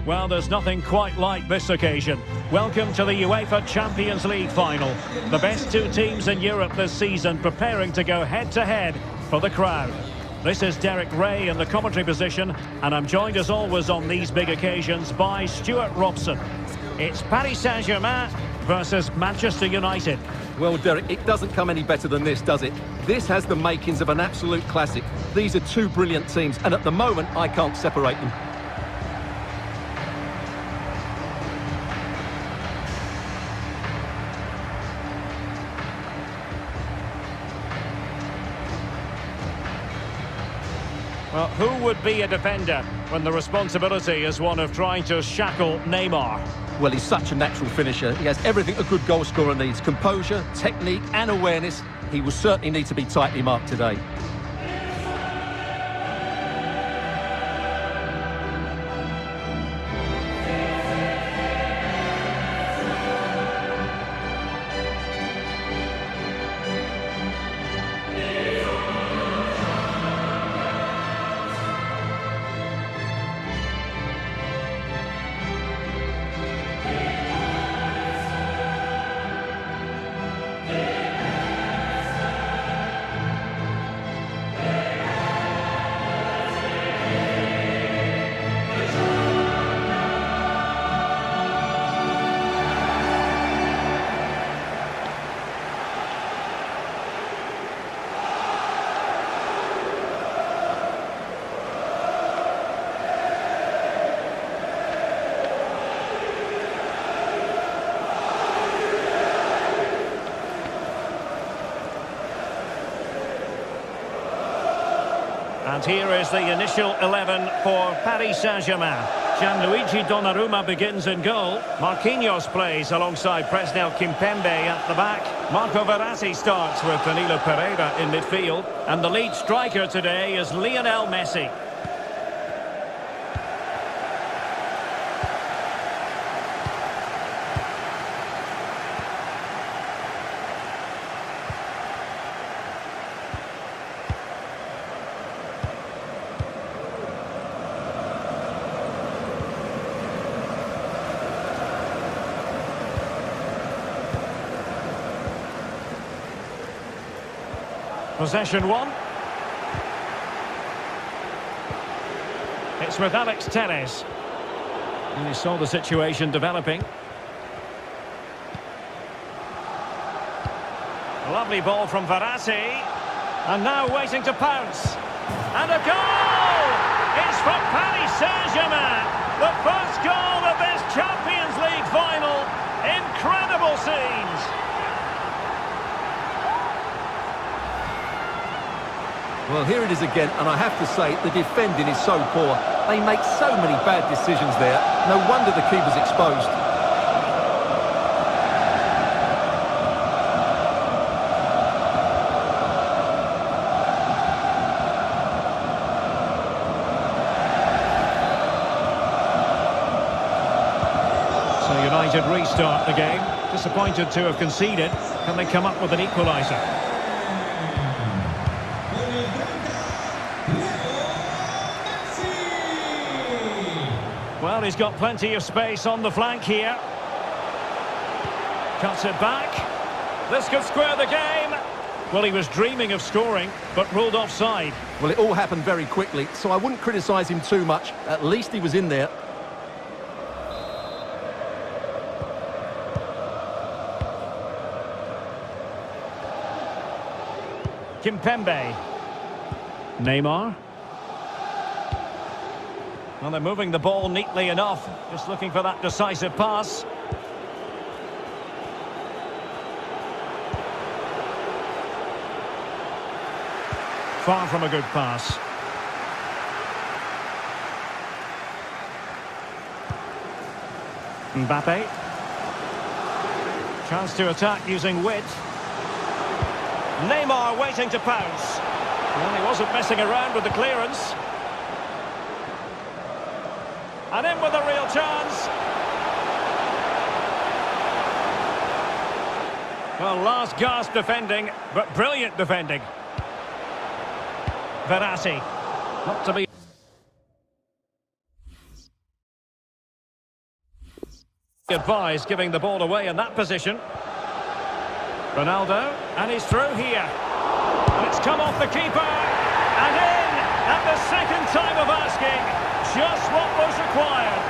Well, there's nothing quite like this occasion. Welcome to the UEFA Champions League final. The best two teams in Europe this season preparing to go head-to-head for the crown. This is Derek Ray in the commentary position, and I'm joined as always on these big occasions by Stuart Robson. It's Paris Saint-Germain versus Manchester United. Well, Derek, it doesn't come any better than this, does it? This has the makings of an absolute classic. These are two brilliant teams, and at the moment, I can't separate them. Well, who would be a defender when the responsibility is one of trying to shackle Neymar? Well, he's such a natural finisher. He has everything a good goalscorer needs. Composure, technique and awareness. He will certainly need to be tightly marked today. And here is the initial 11 for Paris Saint-Germain. Gianluigi Donnarumma begins in goal. Marquinhos plays alongside Presnel Kimpembe at the back. Marco Verratti starts with Danilo Pereira in midfield. And the lead striker today is Lionel Messi. Possession one. It's with Alex Telles. And he saw the situation developing. Lovely ball from Verratti. And now waiting to pounce. And a goal! It's for Paris Saint-Germain. The first goal of this Champions League final. Incredible scenes. Well, here it is again, and I have to say, the defending is so poor. They make so many bad decisions there. No wonder the keeper's exposed. So United restart the game. Disappointed to have conceded. Can they come up with an equaliser? Well, he's got plenty of space on the flank here. Cuts it back. This could square the game. Well, he was dreaming of scoring, but ruled offside. Well, it all happened very quickly, so I wouldn't criticise him too much. At least he was in there. Kimpembe. Neymar. Well, they're moving the ball neatly enough. Just looking for that decisive pass. Far from a good pass. Mbappe. Chance to attack using width. Neymar waiting to pounce. Well, he wasn't messing around with the clearance. And in with a real chance. Well, last gasp defending, but brilliant defending. Verratti. Not to be advised giving the ball away in that position. Ronaldo, and he's through here. And it's come off the keeper. And in at the second time of asking. Just what was required.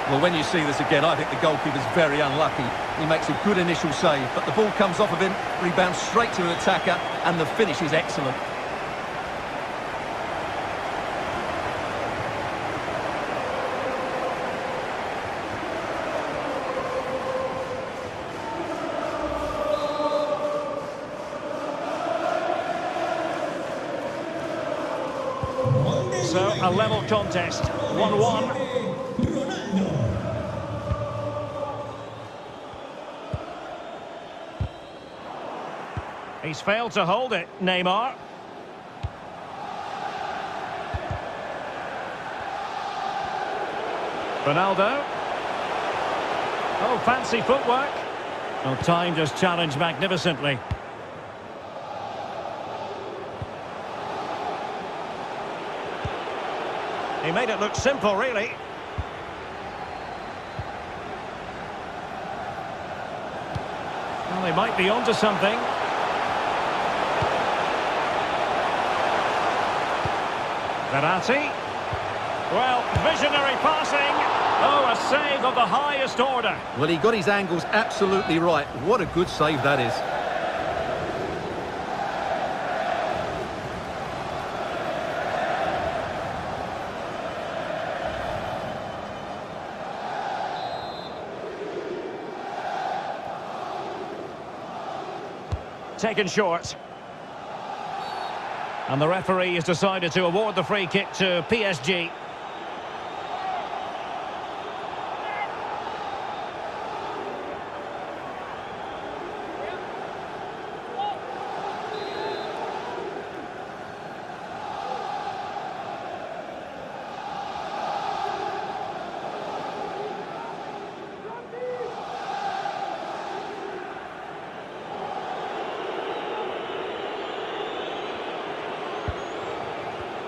Well, when you see this again, I think the goalkeeper's very unlucky. He makes a good initial save, but the ball comes off of him, rebounds straight to an attacker, and the finish is excellent. So, a level contest, 1-1. He's failed to hold it, Neymar. Ronaldo. Oh, fancy footwork. Well, time just challenged magnificently. He made it look simple, really. Well, they might be onto something. Verratti. Well, visionary passing. Oh, a save of the highest order. Well, he got his angles absolutely right. What a good save that is. Taken short. And the referee has decided to award the free kick to PSG.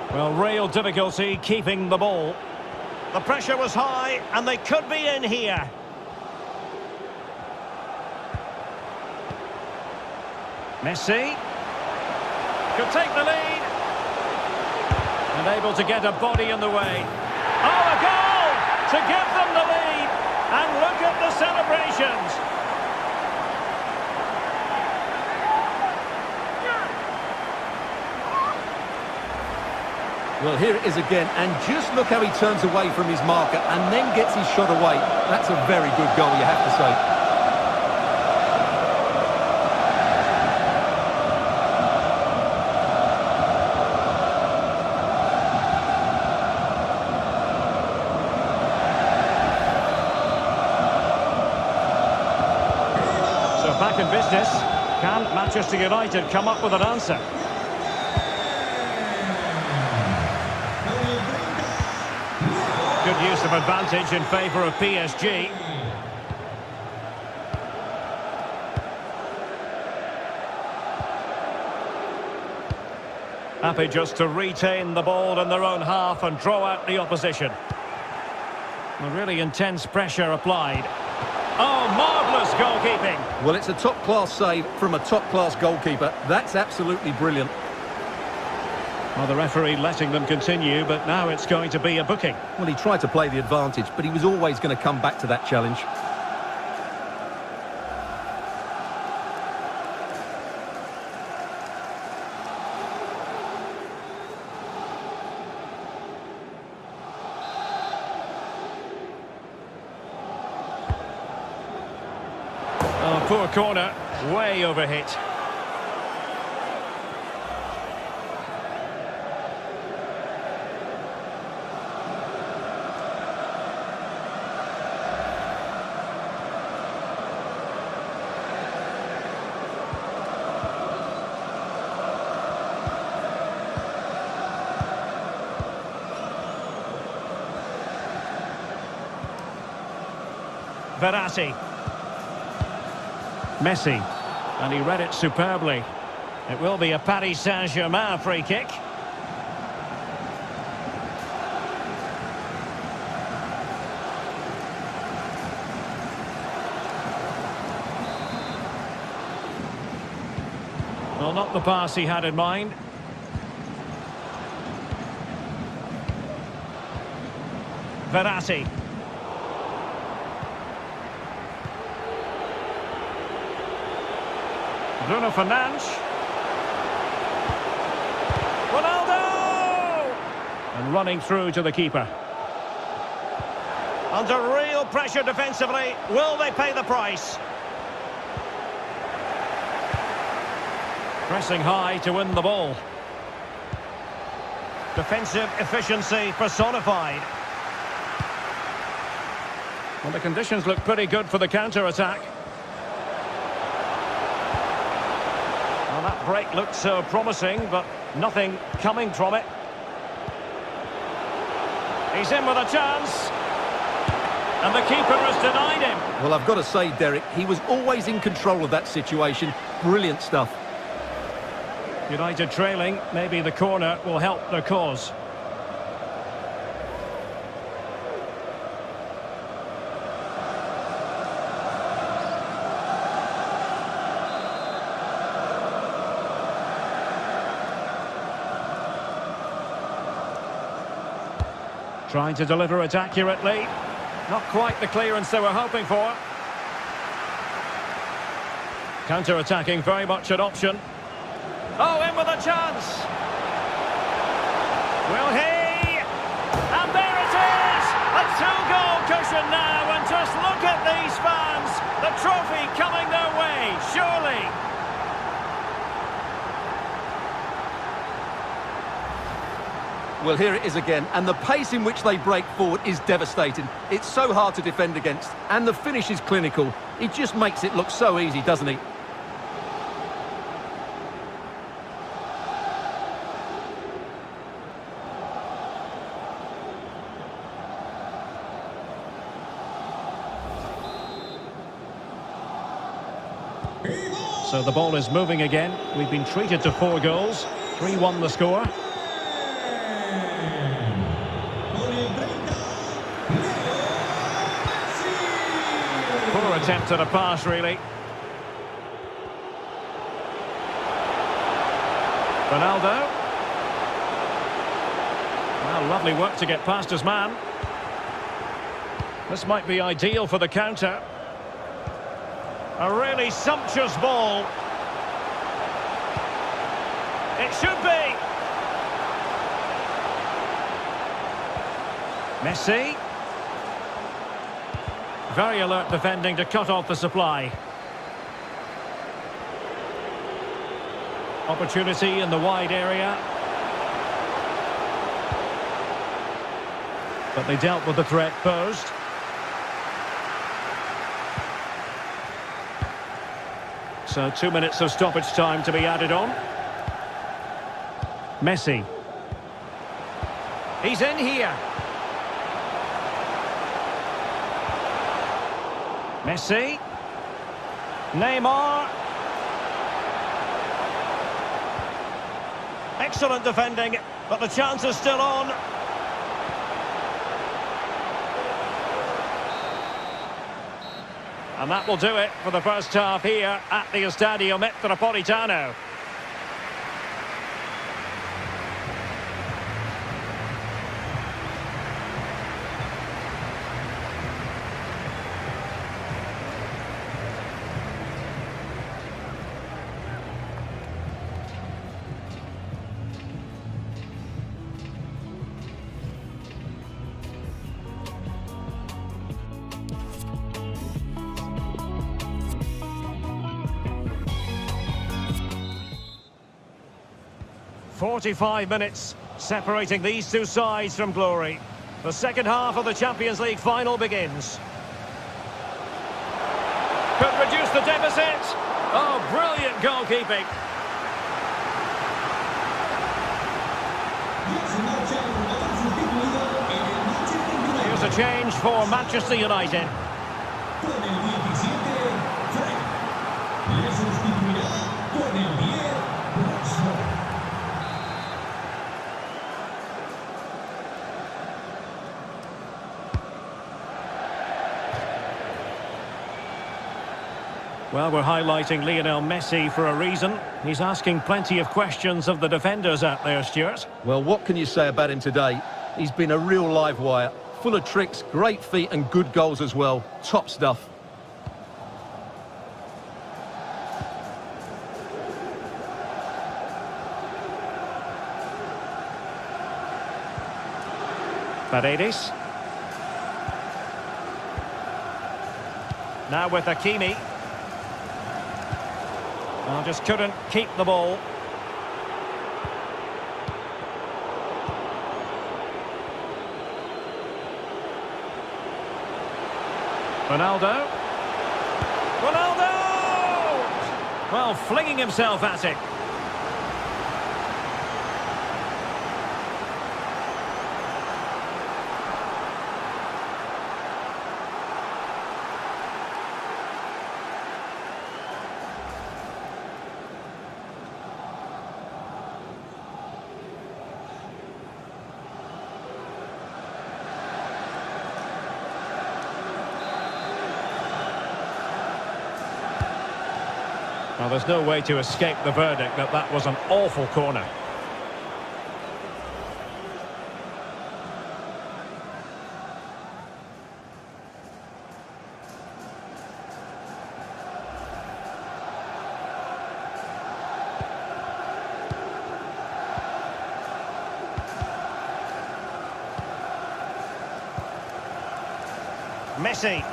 Well, real difficulty keeping the ball. The pressure was high, and they could be in here. Messi could take the lead. And able to get a body in the way. Oh, a goal to give them the lead. And look at the celebrations. Well, here it is again, and just look how he turns away from his marker and then gets his shot away. That's a very good goal, you have to say. So back in business. Can Manchester United come up with an answer? Good use of advantage in favour of PSG. Happy just to retain the ball in their own half and draw out the opposition. A really intense pressure applied. Oh, marvellous goalkeeping. Well, it's a top-class save from a top-class goalkeeper. That's absolutely brilliant. Well, the referee letting them continue, but now it's going to be a booking. Well, he tried to play the advantage, but he was always going to come back to that challenge. Oh, poor corner, way overhit. Verratti. Messi. And he read it superbly. It will be a Paris Saint-Germain free kick. Well, not the pass he had in mind. Verratti. Bruno Fernandes. Ronaldo! And running through to the keeper. Under real pressure defensively. Will they pay the price? Pressing high to win the ball. Defensive efficiency personified. Well, the conditions look pretty good for the counter-attack. Well, that break looked so promising, but nothing coming from it. He's in with a chance. And the keeper has denied him. Well, I've got to say, Derek, he was always in control of that situation. Brilliant stuff. United trailing. Maybe the corner will help their cause. Trying to deliver it accurately. Not quite the clearance they were hoping for. Counter-attacking, very much an option. Oh, in with a chance. Will he? And there it is! A two-goal cushion now, and just look at these fans. The trophy coming their way, surely. Well, here it is again, and the pace in which they break forward is devastating. It's so hard to defend against, and the finish is clinical. He just makes it look so easy, doesn't he? So the ball is moving again. We've been treated to 4 goals. 3-1 the score. Poor attempt at a pass, really. Ronaldo. Well, lovely work to get past his man. This might be ideal for the counter. A really sumptuous ball. It should be. Messi. Very alert defending to cut off the supply. Opportunity in the wide area. But they dealt with the threat posed. So 2 minutes of stoppage time to be added on. Messi. He's in here. Messi. Neymar. Excellent defending, but the chance is still on. And that will do it for the first half here at the Estadio Metropolitano. "45 minutes separating these two sides from glory. The second half of the Champions League final begins. Could reduce the deficit. Oh, brilliant goalkeeping. Here's a change for Manchester United. Well, we're highlighting Lionel Messi for a reason. He's asking plenty of questions of the defenders out there, Stuart. Well, what can you say about him today? He's been a real live wire. Full of tricks, great feet and good goals as well. Top stuff. Paredes. Now with Hakimi. Well, just couldn't keep the ball. Ronaldo. Ronaldo! Well, flinging himself at it. Well, there's no way to escape the verdict that that was an awful corner. Messi.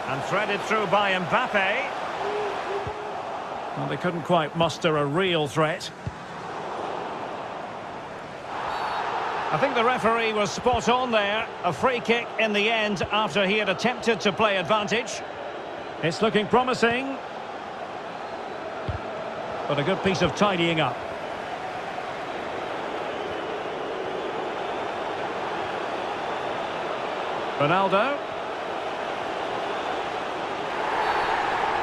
And threaded through by Mbappe. Well, they couldn't quite muster a real threat. I think the referee was spot on there. A free kick in the end after he had attempted to play advantage. It's looking promising. But a good piece of tidying up. Ronaldo.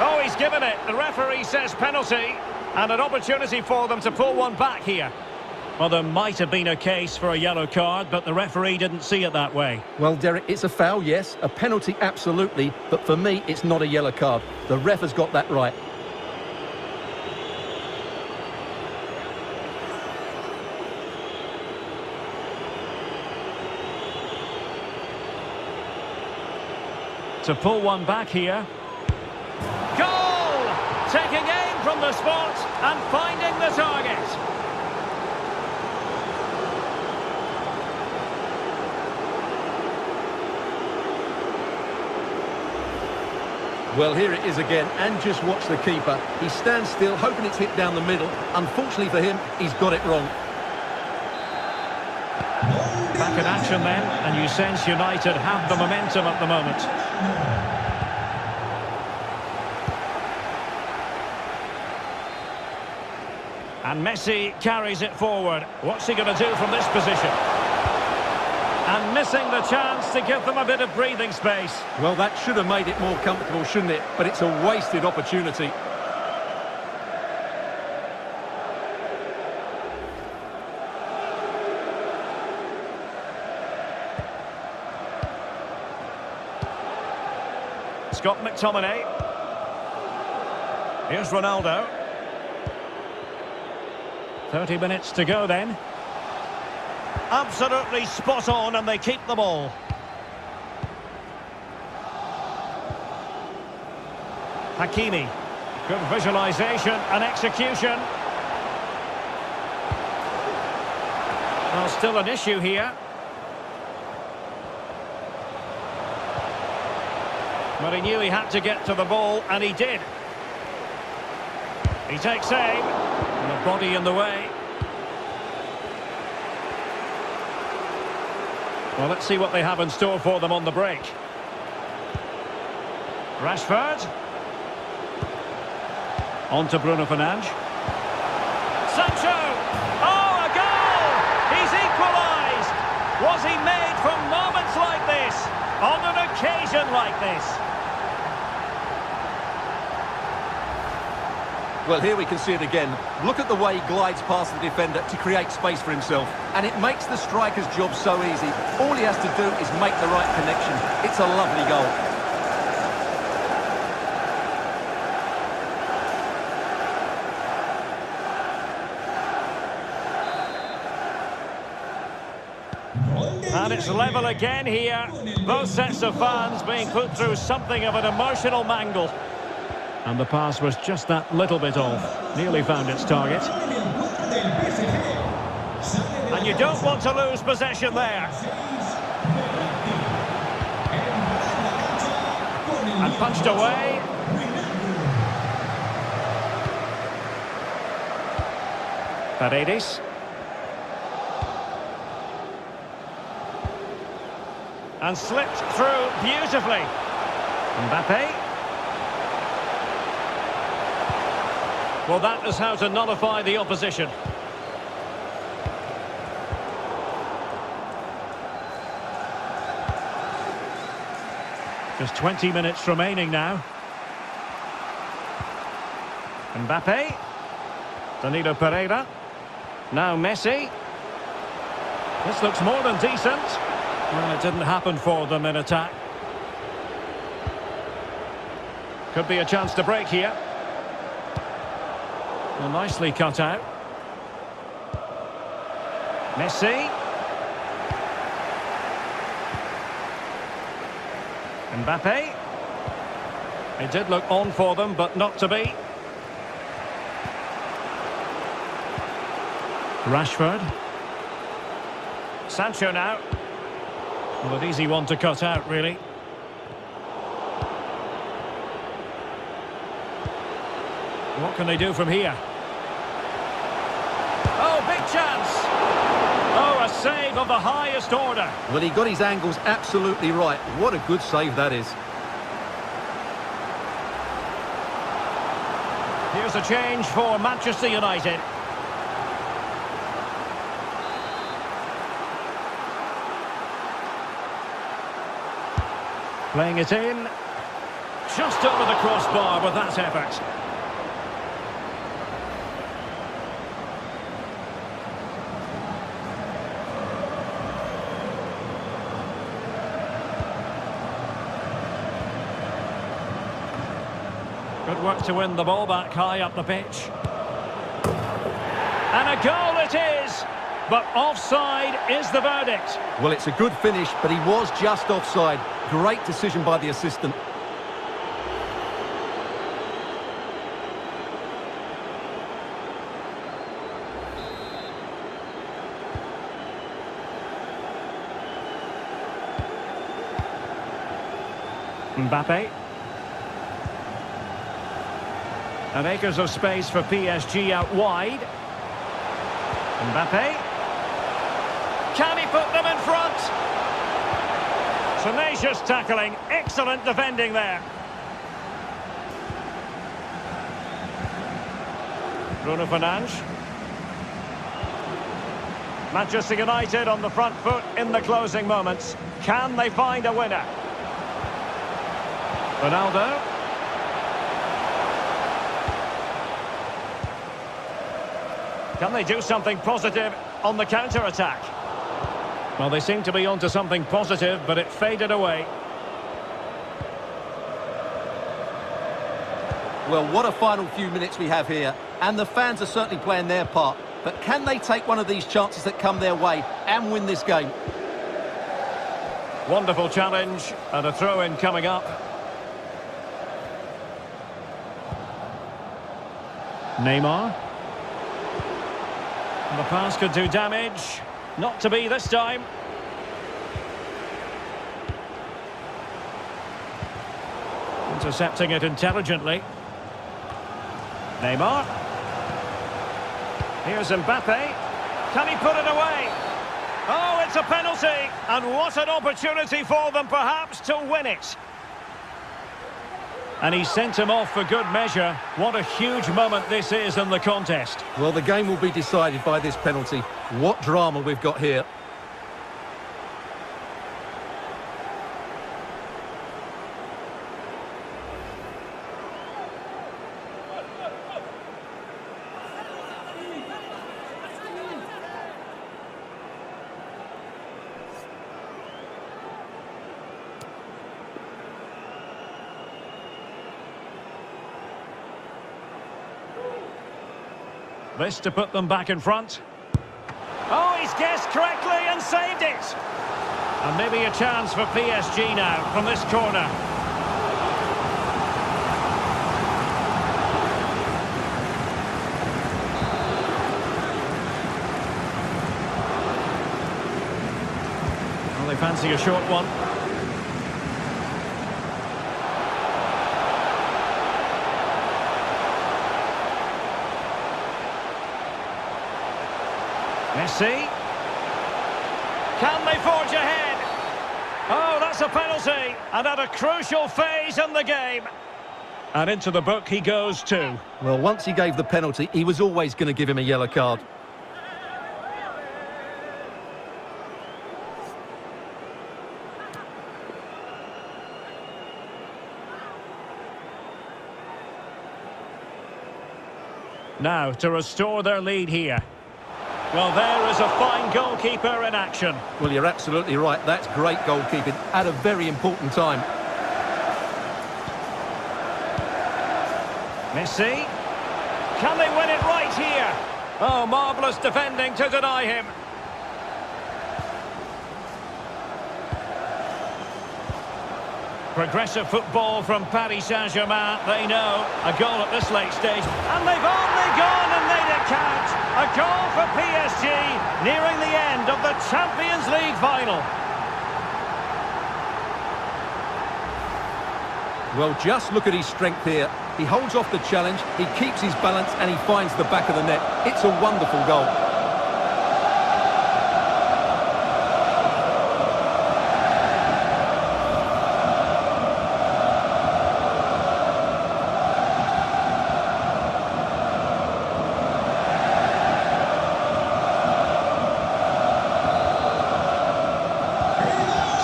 Oh, he's given it. The referee says penalty. And an opportunity for them to pull one back here. Well, there might have been a case for a yellow card, but the referee didn't see it that way. Well, Derek, it's a foul, yes. A penalty, absolutely. But for me, it's not a yellow card. The ref has got that right. To pull one back here. Goal! Taking aim from the spot and finding the target. Well, here it is again, and just watch the keeper. He stands still, hoping it's hit down the middle. Unfortunately for him, he's got it wrong. Back in action then, and you sense United have the momentum at the moment. And Messi carries it forward. What's he going to do from this position? And missing the chance to give them a bit of breathing space. Well, that should have made it more comfortable, shouldn't it? But it's a wasted opportunity. Scott McTominay. Here's Ronaldo. 30 minutes to go then. Absolutely spot on, and they keep the ball. Hakimi. Good visualisation and execution. Well, still an issue here. But he knew he had to get to the ball, and he did. He takes aim, and the body in the way. Well, let's see what they have in store for them on the break. Rashford. On to Bruno Fernandes. Sancho! Oh, a goal! He's equalised! Was he made for moments like this? On an occasion like this? Well, here we can see it again. Look at the way he glides past the defender to create space for himself. And it makes the striker's job so easy. All he has to do is make the right connection. It's a lovely goal. And it's level again here. Both sets of fans being put through something of an emotional mangle. And the pass was just that little bit off. Nearly found its target. And you don't want to lose possession there. And punched away. Paredes. And slipped through beautifully. Mbappe. Well, that is how to nullify the opposition. Just 20 minutes remaining now. Mbappe. Danilo Pereira. Now Messi. This looks more than decent. Well, it didn't happen for them in attack. Could be a chance to break here. Well, nicely cut out. Messi. Mbappe. It did look on for them, but not to be. Rashford. Sancho now. Well, an easy one to cut out, really. What can they do from here? Oh, big chance! Oh, a save of the highest order. Well, he got his angles absolutely right. What a good save that is. Here's a change for Manchester United. Playing it in. Just over the crossbar with that effort. Good work to win the ball back high up the pitch. And a goal it is! But offside is the verdict. Well, it's a good finish, but he was just offside. Great decision by the assistant. Mbappe. And acres of space for PSG out wide. Mbappe. Can he put them in front? Tenacious tackling, excellent defending there. Bruno Fernandes. Manchester United on the front foot in the closing moments. Can they find a winner? Ronaldo. Can they do something positive on the counter-attack? Well, they seem to be onto something positive, but it faded away. Well, what a final few minutes we have here. And the fans are certainly playing their part. But can they take one of these chances that come their way and win this game? Wonderful challenge, and a throw-in coming up. Neymar. And the pass could do damage. Not to be this time. Intercepting it intelligently. Neymar. Here's Mbappe. Can he put it away? Oh, it's a penalty. And what an opportunity for them, perhaps, to win it. And he sent him off for good measure. What a huge moment this is in the contest. Well, the game will be decided by this penalty. What drama we've got here. This to put them back in front. Oh, he's guessed correctly and saved it. And maybe a chance for PSG now from this corner. Well, they fancy a short one. Messi. Can they forge ahead? Oh, that's a penalty. And at a crucial phase in the game. And into the book he goes too. Well, once he gave the penalty, he was always going to give him a yellow card. Now, to restore their lead here. Well, there is a fine goalkeeper in action. Well, you're absolutely right. That's great goalkeeping at a very important time. Messi. Can they win it right here? Oh, marvellous defending to deny him. Progressive football from Paris Saint-Germain. They know a goal at this late stage. And they've only gone and made it count. A goal for PSG, nearing the end of the Champions League final. Well, just look at his strength here. He holds off the challenge, he keeps his balance, and he finds the back of the net. It's a wonderful goal.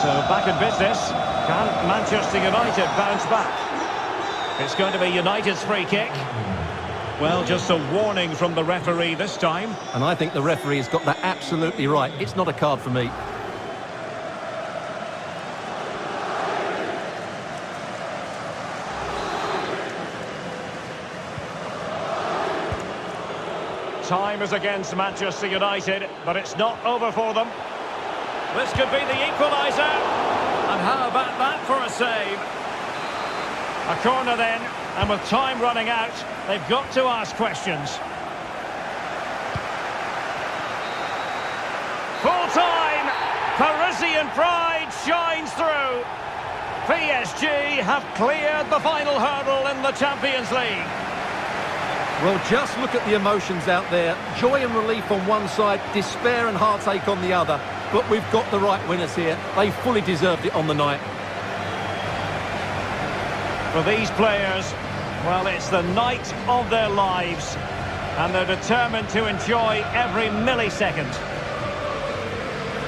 So back in business. Can Manchester United bounce back? It's going to be United's free kick. Well, just a warning from the referee this time. And I think the referee has got that absolutely right. It's not a card for me. Time is against Manchester United, but it's not over for them. This could be the equaliser. And how about that for a save? A corner then, and with time running out, they've got to ask questions. Full time! Parisian pride shines through. PSG have cleared the final hurdle in the Champions League. Well, just look at the emotions out there. Joy and relief on one side, despair and heartache on the other. But we've got the right winners here. They fully deserved it on the night. For these players, well, it's the night of their lives. And they're determined to enjoy every millisecond.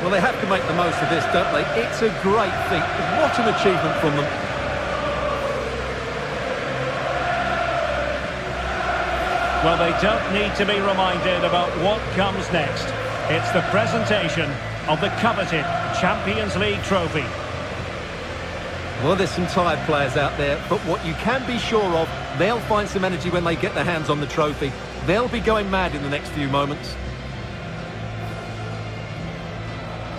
Well, they have to make the most of this, don't they? It's a great feat. What an achievement from them. Well, they don't need to be reminded about what comes next. It's the presentation of the coveted Champions League trophy. Well, there's some tired players out there, but what you can be sure of, they'll find some energy when they get their hands on the trophy. They'll be going mad in the next few moments.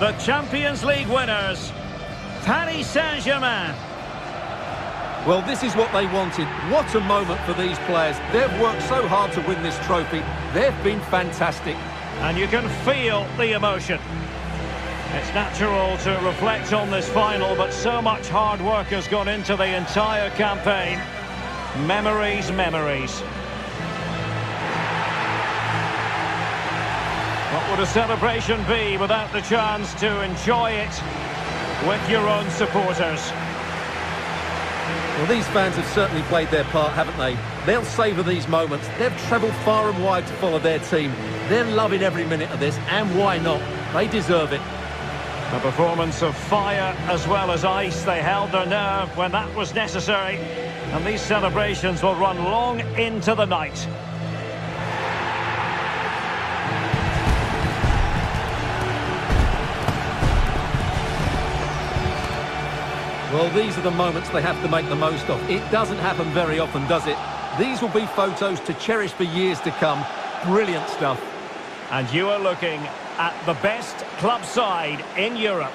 The Champions League winners, Paris Saint-Germain. Well, this is what they wanted. What a moment for these players. They've worked so hard to win this trophy. They've been fantastic. And you can feel the emotion. It's natural to reflect on this final, but so much hard work has gone into the entire campaign. Memories, memories. What would a celebration be without the chance to enjoy it with your own supporters? Well, these fans have certainly played their part, haven't they? They'll savour these moments. They've travelled far and wide to follow their team. They're loving every minute of this, and why not? They deserve it. A performance of fire as well as ice. They held their nerve when that was necessary. And these celebrations will run long into the night. Well, these are the moments they have to make the most of. It doesn't happen very often, does it? These will be photos to cherish for years to come. Brilliant stuff. And you are looking at the best club side in Europe.